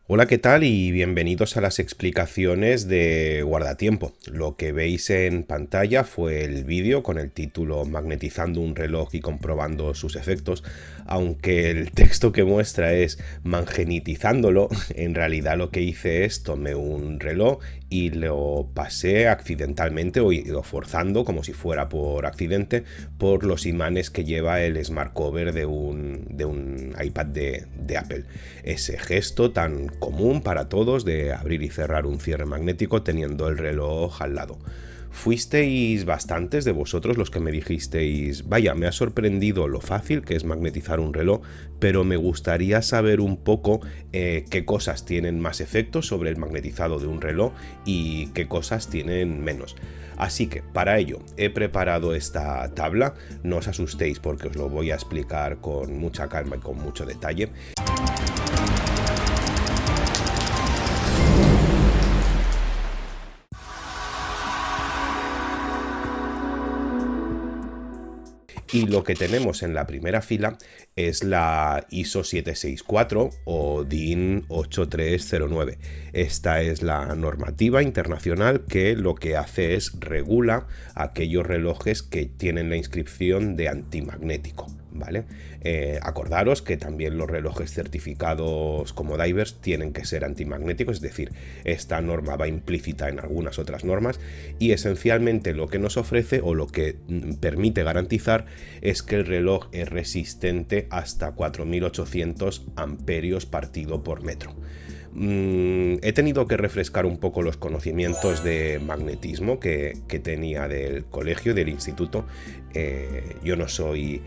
Hola, ¿qué tal? Y bienvenidos a las explicaciones de Guardatiempo. Lo que veis en pantalla fue el vídeo con el título Magnetizando un reloj y comprobando sus efectos, aunque el texto que muestra es mangenetizándolo. En realidad lo que hice es tomé un reloj y lo pasé accidentalmente o forzando, como si fuera por accidente, por los imanes que lleva el smart cover de un iPad de Apple. Ese gesto tan común para todos de abrir y cerrar un cierre magnético teniendo el reloj al lado. Fuisteis bastantes de vosotros los que me dijisteis, vaya, me ha sorprendido lo fácil que es magnetizar un reloj, pero me gustaría saber un poco qué cosas tienen más efecto sobre el magnetizado de un reloj y qué cosas tienen menos. Así que para ello he preparado esta tabla, no os asustéis porque os lo voy a explicar con mucha calma y con mucho detalle. Y lo que tenemos en la primera fila es la ISO 764 o DIN 8309. Esta es la normativa internacional que lo que hace es regula aquellos relojes que tienen la inscripción de antimagnético. ¿Vale? Acordaros que también los relojes certificados como divers tienen que ser antimagnéticos, es decir, esta norma va implícita en algunas otras normas y esencialmente lo que nos ofrece o lo que permite garantizar es que el reloj es resistente hasta 4800 amperios partido por metro. He tenido que refrescar un poco los conocimientos de magnetismo que tenía del colegio, del instituto. Yo no soy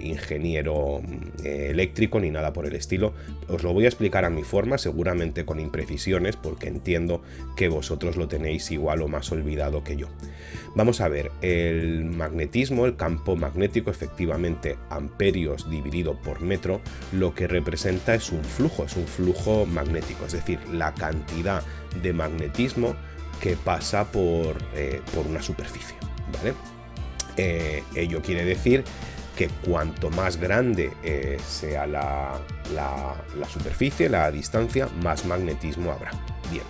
ingeniero eléctrico ni nada por el estilo. Os lo voy a explicar a mi forma, seguramente con imprecisiones, porque entiendo que vosotros lo tenéis igual o más olvidado que yo. Vamos a ver, el magnetismo, el campo magnético, efectivamente, amperios dividido por metro, lo que representa es un flujo magnético, es decir, la cantidad de magnetismo que pasa por una superficie, ¿vale? Ello quiere decir que cuanto más grande sea la superficie, la distancia, más magnetismo habrá. Bien.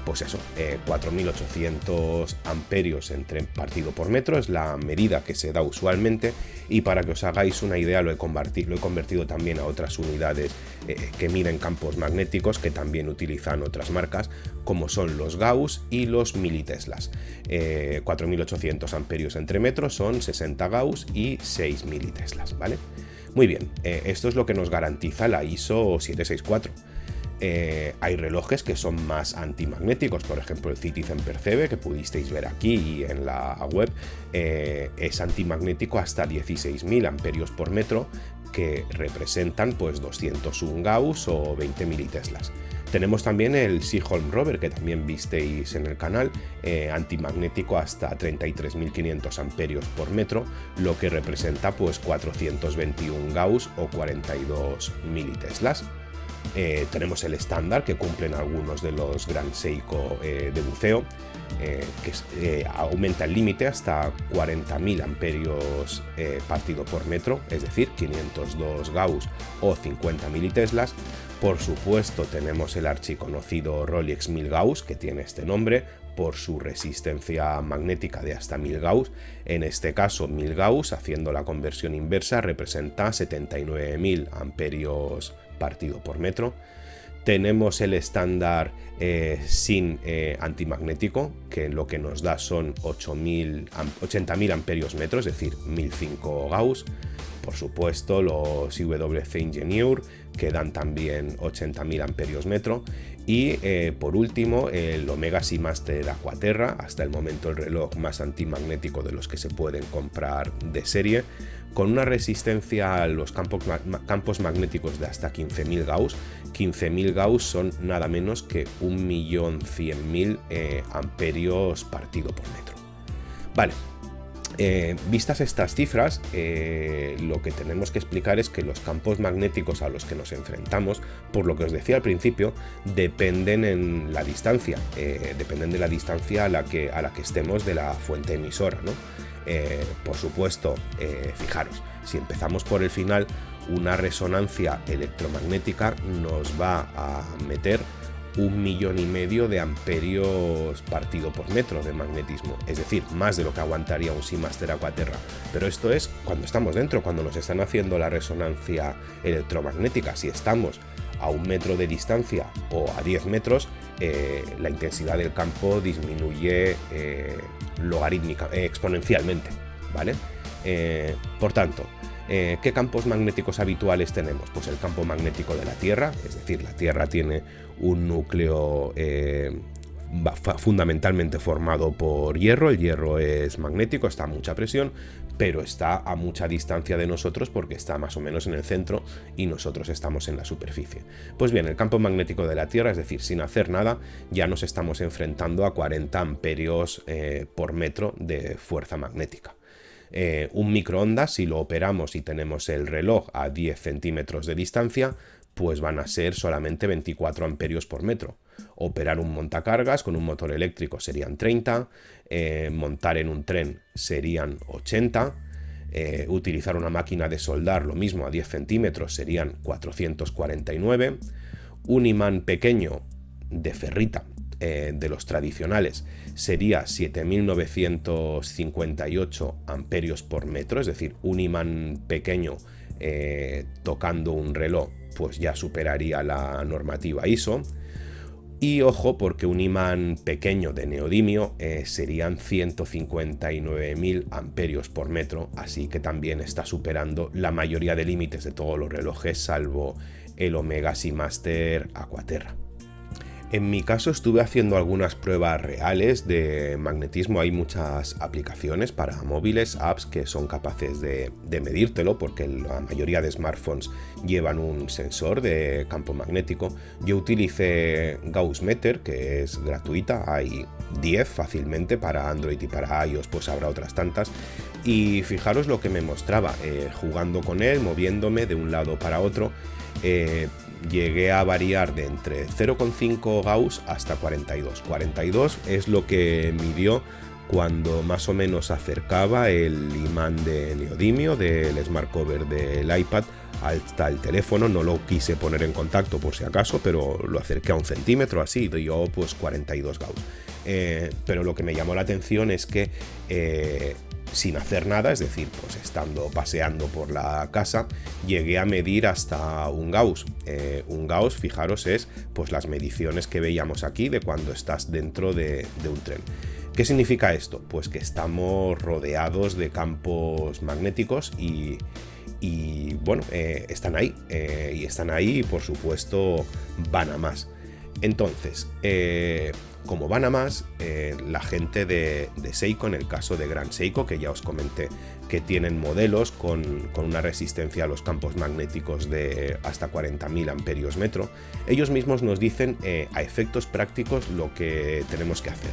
Pues eso, 4800 amperios partido por metro es la medida que se da usualmente, y para que os hagáis una idea lo he convertido también a otras unidades que miden campos magnéticos que también utilizan otras marcas, como son los Gauss y los militeslas. 4800 amperios entre metros son 60 Gauss y 6 militeslas, ¿vale? Muy bien, esto es lo que nos garantiza la ISO 764. Hay relojes que son más antimagnéticos, por ejemplo el Citizen Percebe, que pudisteis ver aquí en la web, es antimagnético hasta 16.000 amperios por metro, que representan pues 201 Gauss o 20 militeslas. Tenemos también el Seaholm Rover, que también visteis en el canal, antimagnético hasta 33.500 amperios por metro, lo que representa pues 421 Gauss o 42 militeslas. Tenemos el estándar que cumplen algunos de los Grand Seiko de buceo, que aumenta el límite hasta 40.000 amperios partido por metro, es decir, 502 Gauss o 50 militeslas. Por supuesto tenemos el archiconocido Rolex 1000 Gauss, que tiene este nombre por su resistencia magnética de hasta 1000 Gauss. En este caso 1000 Gauss, haciendo la conversión inversa, representa 79.000 amperios partido por metro. Tenemos el estándar sin antimagnético, que lo que nos da son 80.000 amperios metro, es decir, 1005 Gauss. Por supuesto los IWC Ingenieur, que dan también 80.000 amperios metro. Y por último el Omega Seamaster Aquaterra, hasta el momento el reloj más antimagnético de los que se pueden comprar de serie, con una resistencia a los campos magnéticos de hasta 15.000 Gauss. 15.000 Gauss son nada menos que 1.100.000 amperios partido por metro. Vale. Vistas estas cifras, lo que tenemos que explicar es que los campos magnéticos a los que nos enfrentamos, por lo que os decía al principio, dependen en la distancia, dependen de la distancia a la que estemos de la fuente emisora, ¿no? Por supuesto, fijaros, si empezamos por el final, una resonancia electromagnética nos va a meter 1,5 millones de amperios partido por metro de magnetismo, es decir, más de lo que aguantaría un Seamaster Aquaterra. Pero esto es cuando estamos dentro, cuando nos están haciendo la resonancia electromagnética. Si estamos a 1 metro de distancia o a 10 metros, la intensidad del campo disminuye exponencialmente, ¿vale? Por tanto, ¿qué campos magnéticos habituales tenemos? Pues el campo magnético de la Tierra, es decir, la Tierra tiene un núcleo fundamentalmente formado por hierro. El hierro es magnético, está a mucha presión, pero está a mucha distancia de nosotros porque está más o menos en el centro y nosotros estamos en la superficie. Pues bien, el campo magnético de la Tierra, es decir, sin hacer nada, ya nos estamos enfrentando a 40 amperios por metro de fuerza magnética. Un microondas, si lo operamos y tenemos el reloj a 10 centímetros de distancia, pues van a ser solamente 24 amperios por metro. Operar un montacargas con un motor eléctrico serían 30, montar en un tren serían 80, utilizar una máquina de soldar, lo mismo, a 10 centímetros serían 449, un imán pequeño de ferrita, de los tradicionales, sería 7.958 amperios por metro, es decir, un imán pequeño tocando un reloj pues ya superaría la normativa ISO. Y ojo, porque un imán pequeño de neodimio serían 159.000 amperios por metro, así que también está superando la mayoría de límites de todos los relojes, salvo el Omega Seamaster Aquaterra. En mi caso estuve haciendo algunas pruebas reales de magnetismo. Hay muchas aplicaciones para móviles, apps que son capaces de medírtelo, porque la mayoría de smartphones llevan un sensor de campo magnético. Yo utilicé Gauss-Meter, que es gratuita, hay 10 fácilmente para Android y para iOS, pues habrá otras tantas. Y fijaros lo que me mostraba, jugando con él, moviéndome de un lado para otro. Llegué a variar de entre 0,5 Gauss hasta 42. 42 es lo que midió cuando más o menos acercaba el imán de neodimio del Smart Cover del iPad hasta el teléfono. No lo quise poner en contacto por si acaso, pero lo acerqué a 1 centímetro, así, dio pues 42 Gauss. Pero lo que me llamó la atención es que sin hacer nada, es decir, pues estando paseando por la casa, llegué a medir hasta 1 Gauss. 1 Gauss, fijaros, es pues las mediciones que veíamos aquí de cuando estás dentro de un tren. ¿Qué significa esto? Pues que estamos rodeados de campos magnéticos y bueno, están ahí. Y están ahí y por supuesto van a más. Entonces, como van a más, la gente de Seiko, en el caso de Gran Seiko, que ya os comenté que tienen modelos con una resistencia a los campos magnéticos de hasta 40.000 amperios metro, ellos mismos nos dicen a efectos prácticos lo que tenemos que hacer.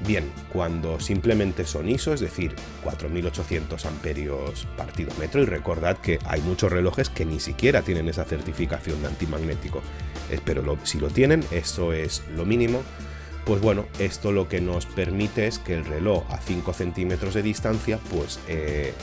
Bien, cuando simplemente son ISO, es decir, 4.800 amperios partido metro, y recordad que hay muchos relojes que ni siquiera tienen esa certificación de antimagnético, pero si lo tienen, eso es lo mínimo. Pues bueno, esto lo que nos permite es que el reloj a 5 centímetros de distancia pues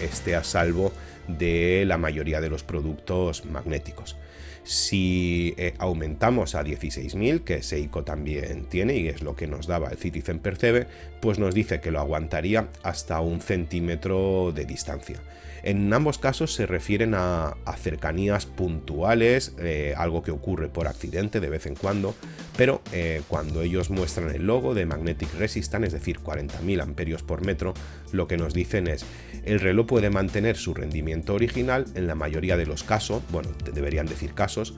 esté a salvo de la mayoría de los productos magnéticos. Si aumentamos a 16.000, que Seiko también tiene y es lo que nos daba el Citizen Percebe, pues nos dice que lo aguantaría hasta 1 centímetro de distancia. En ambos casos se refieren a cercanías puntuales, algo que ocurre por accidente de vez en cuando, pero cuando ellos muestran el logo de Magnetic Resistance, es decir, 40.000 amperios por metro, lo que nos dicen es: el reloj puede mantener su rendimiento original en la mayoría de los casos, bueno, deberían decir casos,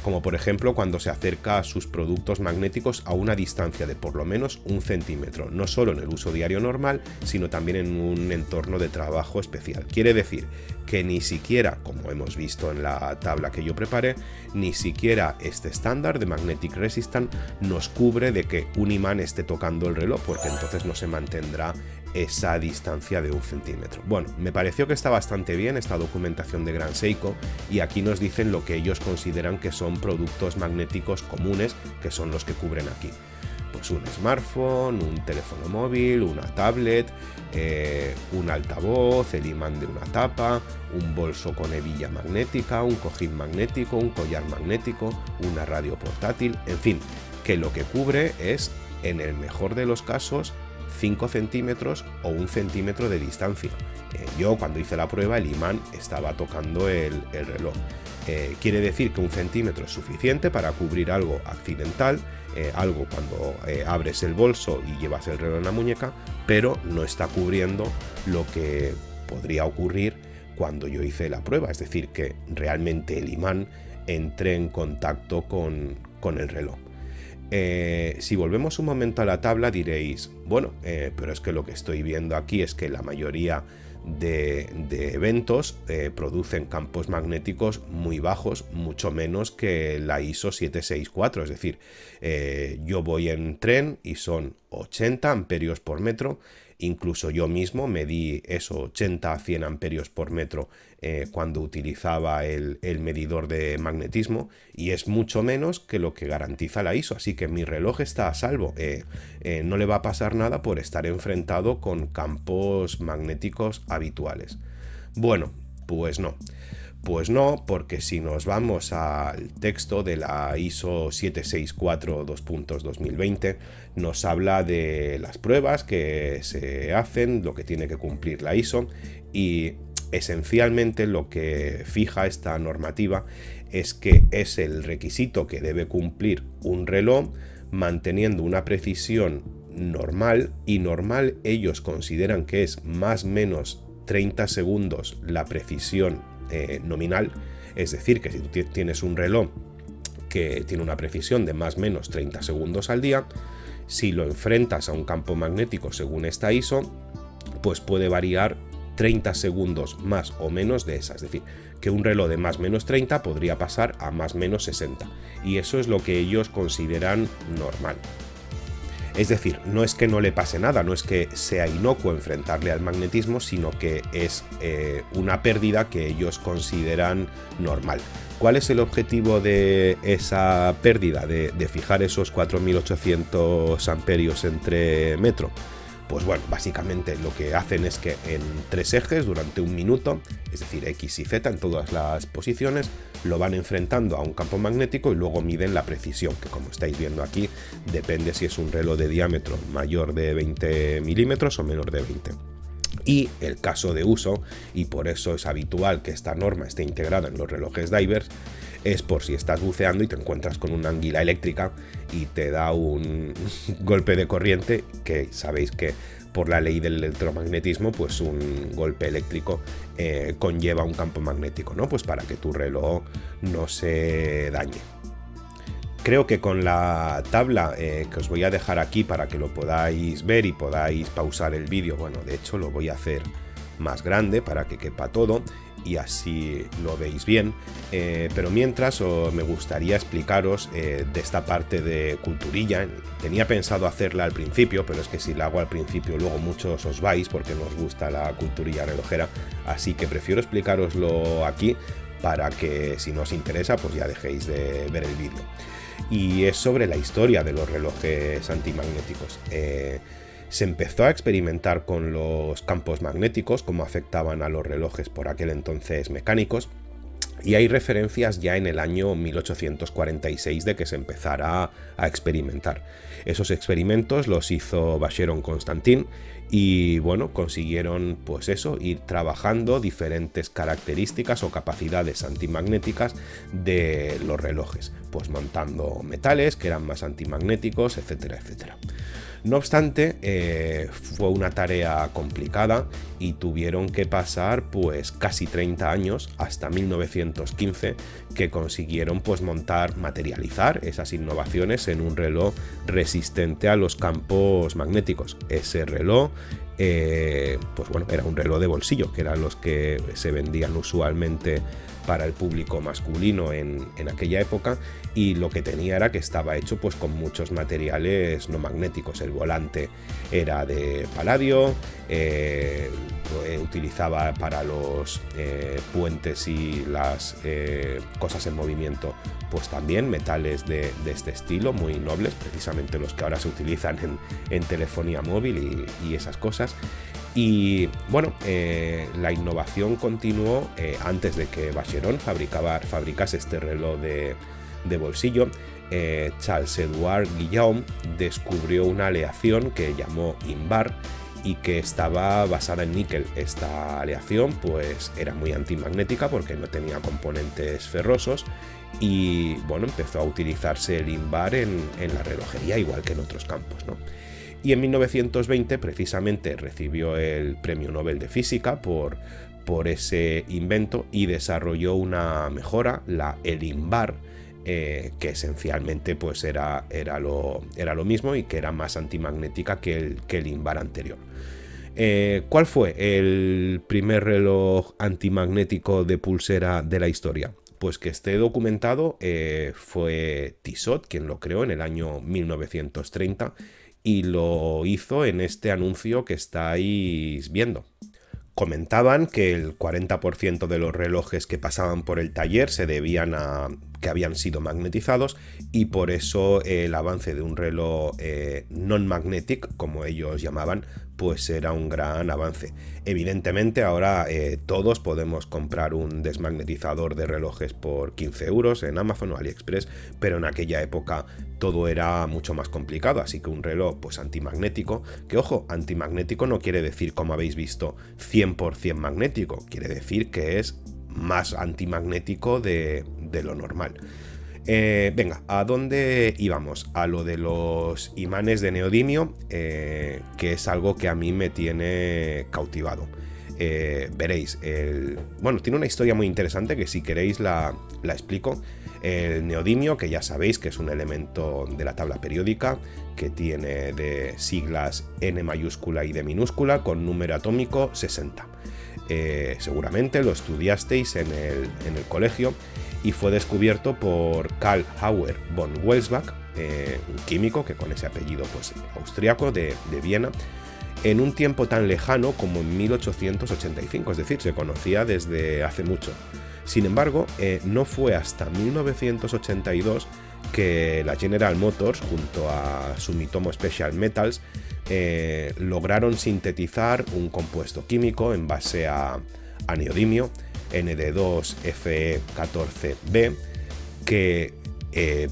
como por ejemplo cuando se acerca a sus productos magnéticos a una distancia de por lo menos 1 centímetro, no solo en el uso diario normal, sino también en un entorno de trabajo especial. Quiere decir que ni siquiera, como hemos visto en la tabla que yo preparé, ni siquiera este estándar de Magnetic Resistance nos cubre de que un imán esté tocando el reloj, porque entonces no se mantendrá esa distancia de 1 centímetro. Bueno, me pareció que está bastante bien esta documentación de Gran Seiko, y aquí nos dicen lo que ellos consideran que son productos magnéticos comunes, que son los que cubren aquí. pues un smartphone, un teléfono móvil, una tablet, un altavoz, el imán de una tapa, un bolso con hebilla magnética, un cojín magnético, un collar magnético, una radio portátil, en fin, que lo que cubre es, en el mejor de los casos, 5 centímetros o 1 centímetro de distancia. Yo cuando hice la prueba el imán estaba tocando el reloj. Quiere decir que 1 centímetro es suficiente para cubrir algo accidental, algo cuando abres el bolso y llevas el reloj en la muñeca, pero no está cubriendo lo que podría ocurrir cuando yo hice la prueba, es decir, que realmente el imán entre en contacto con el reloj. Si volvemos un momento a la tabla diréis, bueno, pero es que lo que estoy viendo aquí es que la mayoría de eventos producen campos magnéticos muy bajos, mucho menos que la ISO 764, es decir, yo voy en tren y son 80 amperios por metro. Incluso yo mismo medí eso, 80 a 100 amperios por metro cuando utilizaba el medidor de magnetismo, y es mucho menos que lo que garantiza la ISO, así que mi reloj está a salvo. No le va a pasar nada por estar enfrentado con campos magnéticos habituales. Bueno, pues no. Pues no, porque si nos vamos al texto de la ISO 764-2020, nos habla de las pruebas que se hacen, lo que tiene que cumplir la ISO, y esencialmente lo que fija esta normativa es que es el requisito que debe cumplir un reloj manteniendo una precisión normal, y normal ellos consideran que es más o menos 30 segundos la precisión nominal, es decir, que si tú tienes un reloj que tiene una precisión de más o menos 30 segundos al día, si lo enfrentas a un campo magnético según esta ISO, pues puede variar 30 segundos más o menos de esa, es decir, que un reloj de más o menos 30 podría pasar a más o menos 60, y eso es lo que ellos consideran normal. Es decir, no es que no le pase nada, no es que sea inocuo enfrentarle al magnetismo, sino que es una pérdida que ellos consideran normal. ¿Cuál es el objetivo de esa pérdida, de fijar esos 4800 amperios entre metro? Pues bueno, básicamente lo que hacen es que en 3 ejes durante 1 minuto, es decir, X y Z en todas las posiciones, lo van enfrentando a un campo magnético y luego miden la precisión, que como estáis viendo aquí, depende si es un reloj de diámetro mayor de 20 milímetros o menor de 20. Y el caso de uso, y por eso es habitual que esta norma esté integrada en los relojes divers, es por si estás buceando y te encuentras con una anguila eléctrica y te da un golpe de corriente, que sabéis que por la ley del electromagnetismo, pues un golpe eléctrico conlleva un campo magnético, ¿no? Pues para que tu reloj no se dañe. Creo que con la tabla que os voy a dejar aquí para que lo podáis ver y podáis pausar el vídeo, bueno, de hecho lo voy a hacer más grande para que quepa todo y así lo veis bien, pero mientras me gustaría explicaros de esta parte de culturilla. Tenía pensado hacerla al principio, pero es que si la hago al principio luego muchos os vais porque no os gusta la culturilla relojera, así que prefiero explicároslo aquí para que si no os interesa pues ya dejéis de ver el vídeo. Y es sobre la historia de los relojes antimagnéticos. Se empezó a experimentar con los campos magnéticos, cómo afectaban a los relojes por aquel entonces mecánicos, y hay referencias ya en el año 1846 de que se empezara a experimentar. Esos experimentos los hizo Vacheron Constantin y bueno, consiguieron pues eso, ir trabajando diferentes características o capacidades antimagnéticas de los relojes, pues montando metales que eran más antimagnéticos, etcétera, etcétera. No obstante, fue una tarea complicada y tuvieron que pasar pues casi 30 años, hasta 1915, que consiguieron pues materializar esas innovaciones en un reloj resistente a los campos magnéticos. Ese reloj pues bueno, era un reloj de bolsillo, que eran los que se vendían usualmente para el público masculino en aquella época, y lo que tenía era que estaba hecho pues con muchos materiales no magnéticos. El volante era de paladio, utilizaba para los puentes y las cosas en movimiento pues también metales de este estilo, muy nobles, precisamente los que ahora se utilizan en telefonía móvil y esas cosas. Y bueno, la innovación continuó antes de que Vacheron fabricase este reloj de bolsillo. Charles-Édouard Guillaume descubrió una aleación que llamó Invar y que estaba basada en níquel. Esta aleación pues era muy antimagnética porque no tenía componentes ferrosos, y bueno, empezó a utilizarse el Invar en la relojería, igual que en otros campos, ¿no? Y en 1920 precisamente recibió el Premio Nobel de Física por ese invento, y desarrolló una mejora, el Invar, que esencialmente pues era lo mismo y que era más antimagnética que el Invar anterior. ¿Cuál fue el primer reloj antimagnético de pulsera de la historia? Pues que esté documentado, fue Tissot quien lo creó en el año 1930, y lo hizo en este anuncio que estáis viendo. Comentaban que el 40% de los relojes que pasaban por el taller se debían a que habían sido magnetizados, y por eso el avance de un reloj non-magnetic, como ellos llamaban, pues era un gran avance. Evidentemente ahora todos podemos comprar un desmagnetizador de relojes por 15 euros en Amazon o AliExpress, pero en aquella época todo era mucho más complicado, así que un reloj pues antimagnético, que ojo, antimagnético no quiere decir, como habéis visto, 100% magnético, quiere decir que es más antimagnético de lo normal. Venga, ¿a dónde íbamos? A lo de los imanes de neodimio, que es algo que a mí me tiene cautivado. Veréis, bueno, tiene una historia muy interesante que si queréis la explico. El neodimio, que ya sabéis que es un elemento de la tabla periódica, que tiene de siglas N mayúscula y D minúscula, con número atómico 60. Seguramente lo estudiasteis en el colegio, y fue descubierto por Karl Hauer von Welsbach, un químico que con ese apellido pues austriaco de Viena, en un tiempo tan lejano como en 1885, es decir, se conocía desde hace mucho. Sin embargo, no fue hasta 1982 que la General Motors, junto a Sumitomo Special Metals, lograron sintetizar un compuesto químico en base a neodimio, ND2Fe14B, que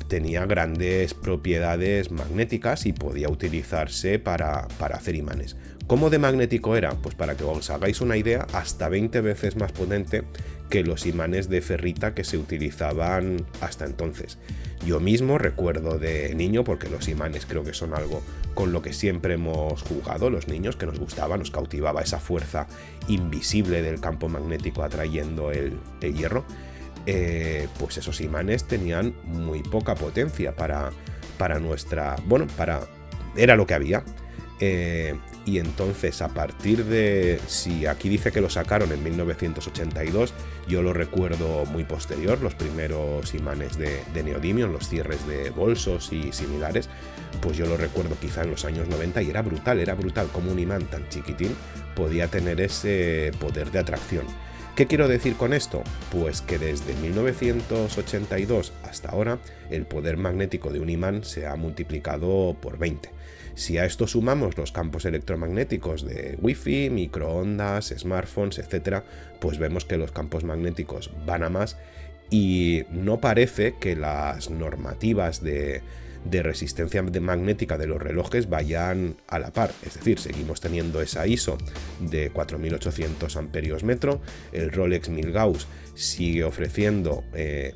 tenía grandes propiedades magnéticas y podía utilizarse para hacer imanes. ¿Cómo de magnético era? Pues para que os hagáis una idea, hasta 20 veces más potente que los imanes de ferrita que se utilizaban hasta entonces. Yo mismo recuerdo de niño, porque los imanes creo que son algo con lo que siempre hemos jugado los niños, que nos gustaba, nos cautivaba esa fuerza invisible del campo magnético atrayendo el hierro. Pues esos imanes tenían muy poca potencia para nuestra... Bueno, era lo que había. Y entonces, a partir de... Si aquí dice que lo sacaron en 1982, yo lo recuerdo muy posterior, los primeros imanes de neodimio en los cierres de bolsos y similares, pues yo lo recuerdo quizá en los años 90, y era brutal como un imán tan chiquitín podía tener ese poder de atracción. ¿Qué quiero decir con esto? Pues que desde 1982 hasta ahora el poder magnético de un imán se ha multiplicado por 20. Si a esto sumamos los campos electromagnéticos de Wi-Fi, microondas, smartphones, etc., pues vemos que los campos magnéticos van a más, y no parece que las normativas de resistencia magnética de los relojes vayan a la par. Es decir, seguimos teniendo esa ISO de 4800 amperios metro, el Rolex 1000 Gauss sigue ofreciendo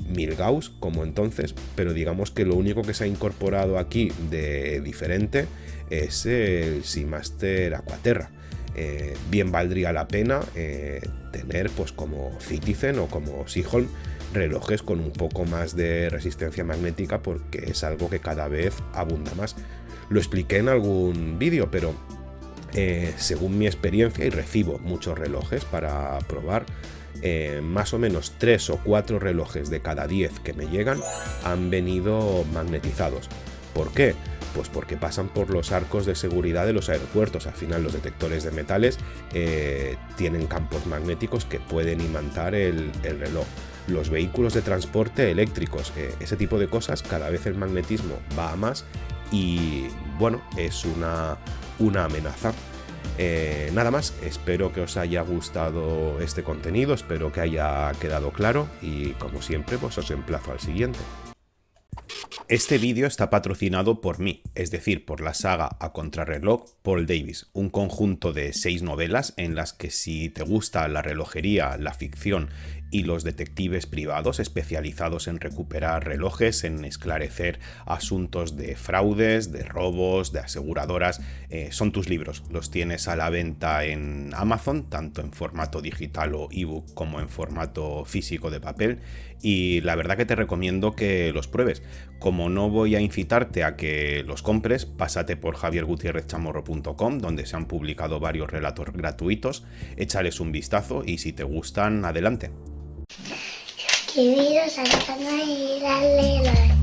1000 Gauss como entonces, pero digamos que lo único que se ha incorporado aquí de diferente es el Seamaster Aquaterra. Bien valdría la pena tener pues como Citizen o como Seaholm relojes con un poco más de resistencia magnética, porque es algo que cada vez abunda más. Lo expliqué en algún vídeo, pero Según mi experiencia, y recibo muchos relojes para probar, más o menos 3 o 4 relojes de cada 10 que me llegan han venido magnetizados. ¿Por qué? Pues porque pasan por los arcos de seguridad de los aeropuertos. Al final los detectores de metales tienen campos magnéticos que pueden imantar el reloj. Los vehículos de transporte eléctricos, ese tipo de cosas, cada vez el magnetismo va a más y bueno, es una amenaza. Nada más, espero que os haya gustado este contenido, espero que haya quedado claro y como siempre pues os emplazo al siguiente. Este vídeo está patrocinado por mí, es decir, por la saga A Contrarreloj Paul Davis, un conjunto de 6 novelas en las que si te gusta la relojería, la ficción y los detectives privados especializados en recuperar relojes, en esclarecer asuntos de fraudes, de robos, de aseguradoras, son tus libros. Los tienes a la venta en Amazon, tanto en formato digital o ebook como en formato físico de papel, y la verdad que te recomiendo que los pruebes. Como no voy a incitarte a que los compres, pásate por javiergutierrezchamorro.com, donde se han publicado varios relatos gratuitos, échales un vistazo y si te gustan, adelante. Suscribiros al canal y darle like.